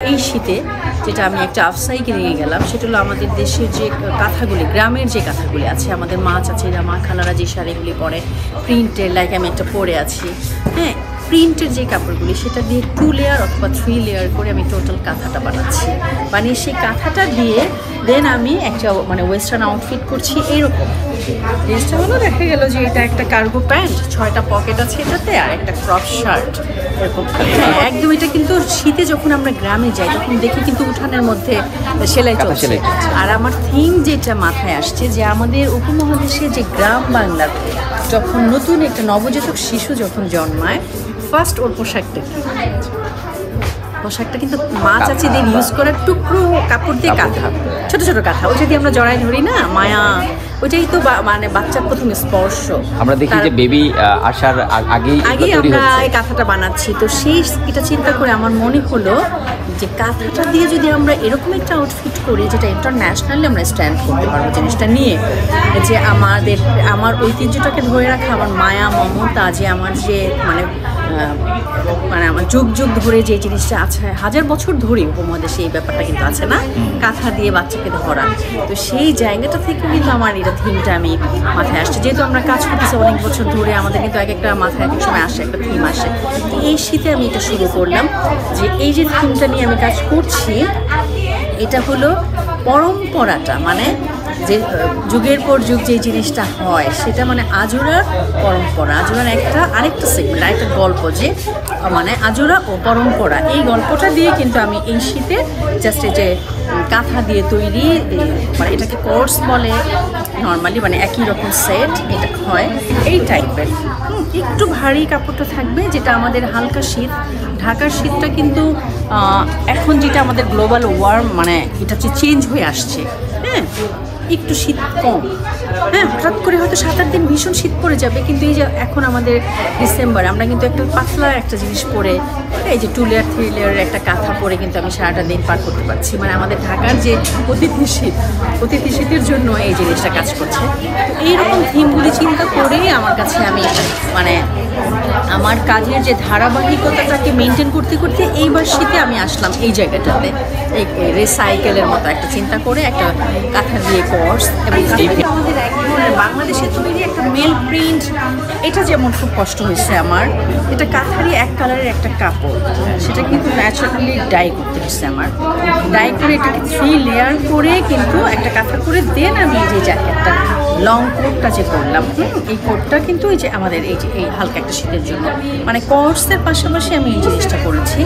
এই শীতে যেটা আমি একটা আফসাইকে নিয়ে গেলাম সেটা হলো আমাদের দেশের যে কাঁথাগুলি, গ্রামের যে কাঁথাগুলি আছে, আমাদের মা চাচিরা মা খালারা যে শাড়িগুলি পরে প্রিন্টের, লাইক আমি একটা পরে আছি, হ্যাঁ, প্রিন্টের যে কাপড়গুলি সেটা দিয়ে 2 লেয়ার অথবা 3 লেয়ার করে আমি টোটাল কাঁথাটা বানাচ্ছি। বানিয়ে সেই কাঁথাটা দিয়ে দেন আমি একটা ওয়েস্টার্ন আউটফিট করছি এইরকম। ড্রেসটা হলো দেখা গেল যে এটা একটা কার্গো প্যান্ট, 6টা পকেট আছে এটাতে, আর একটা ক্রপ শার্ট এরকম। হ্যাঁ, একদম এটা কিন্তু শীতে যখন আমরা গ্রামে যাই তখন দেখি কিন্তু উঠানের মধ্যে সেলাই চলছে। আর আমার থিম যেটা মাথায় আসছে যে আমাদের উপমহাদেশে যে গ্রাম বাংলাতে যখন নতুন একটা নবজাতক শিশু যখন জন্মায়, ফার্স্ট ওর পোশাকটা কি? পোশাকটা কিন্তু মা চাচিদের ইউজ করার টুকরো কাপড় দিয়ে কাঁথা, ছোট ছোট কাঁথা, ওইটা দিয়ে আমরা জড়াই ধরি না, মায়া, ওইটাই তো বাচ্চার প্রথম স্পর্শ। আমরা দেখি যে বেবি আসার আগেই আমরা এই কাঁথাটা বানাচ্ছি। তো সেই এটা চিন্তা করে আমার মনে হলো যে কাঁথাটা দিয়ে যদি আমরা এরকম একটা আউটফিট করি যেটা ইন্টারন্যাশনালি আমরা স্ট্যান্ড করতে পারবো, জিনিসটা নিয়ে যে আমার ঐতিহ্যটাকে ধরে রাখা, আমার মায়া মমতা, যে আমার যে আমার যুগ যুগ ধরে যে জিনিসটা আছে, 1000 বছর ধরে উপমহাদেশে এই ব্যাপারটা কিন্তু আছে না, কাঁথা দিয়ে বাচ্চাকে ধরা। তো সেই জায়গাটা থেকে কিন্তু আমার এটা থিমটা আমি মাথায় আসছে। যেহেতু আমরা কাজ করতেছি অনেক বছর ধরে, আমাদের কিন্তু এক একটা মাথায় এক এক সময় আসে, একটা থিম আসে। তো এই শীতে আমি এটা শুরু করলাম যে এই যে থিমটা নিয়ে আমি কাজ করছি, এটা হলো পরম্পরাটা, যে যুগের পর যুগ যে জিনিসটা হয় সেটা আজোড়ার পরম্পরা, আজোড়ার আরেকটা সেগমেন্ট, আরেকটা গল্প, যে আজোড়া ও পরম্পরা, এই গল্পটা দিয়ে কিন্তু আমি এই শীতে জাস্ট এই যে কাঁথা দিয়ে তৈরি, এটাকে কোর্স বলে নর্মালি, একই রকম সেট এটা হয়, এই টাইপের একটু ভারী কাপড়টা থাকবে, যেটা আমাদের হালকা শীত, ঢাকার শীতটা কিন্তু এখন যেটা আমাদের গ্লোবাল ওয়ার্ম এটা হচ্ছে চেঞ্জ হয়ে আসছে, হ্যাঁ, একটু শীত কম, হ্যাঁ, হঠাৎ করে হয়তো 7-8 দিন ভীষণ শীত পড়ে যাবে, কিন্তু এই যে এখন আমাদের ডিসেম্বর, আমরা কিন্তু একটা পাতলা একটা জিনিস পরে, এই যে 2 লেয়ার 3 লেয়ারের একটা কাঁথা পরে কিন্তু আমি সারাটা দিন পার করতে পারছি। আমাদের ঢাকার যে অতিথি শীতের জন্য এই জিনিসটা কাজ করছে। এইরকম থিমগুলি চিন্তা করেই আমার কাছে আমি আমার কাজের যে ধারাবাহিকতাটাকে মেনটেন করতে করতে এইবার শীতে আমি আসলাম এই জায়গাটাতে, এই রিসাইকেলের মতো একটা চিন্তা করে একটা কাঁথা দিয়ে কোর্স। এবং আমাদের এক ধরনের বাংলাদেশে তৈরি একটা মেল প্রিন্ট, এটা যেমন খুব কষ্ট হয়েছে আমার, এটা কাঁথারই এক কালারের একটা কাপড়, সেটা কিন্তু ন্যাচারালি ডাই করতে হচ্ছে আমার, ডাই করে এটাকে 3 লেয়ার করে কিন্তু একটা কাঁথা করে দেন আমি এই যে জ্যাকেটটা, লং কোটটা যে করলাম, এই কোটটা কিন্তু এই যে আমাদের এই হালকা একটা শীতের জন্য, কোর্সের পাশাপাশি আমি এই জিনিসটা করেছি।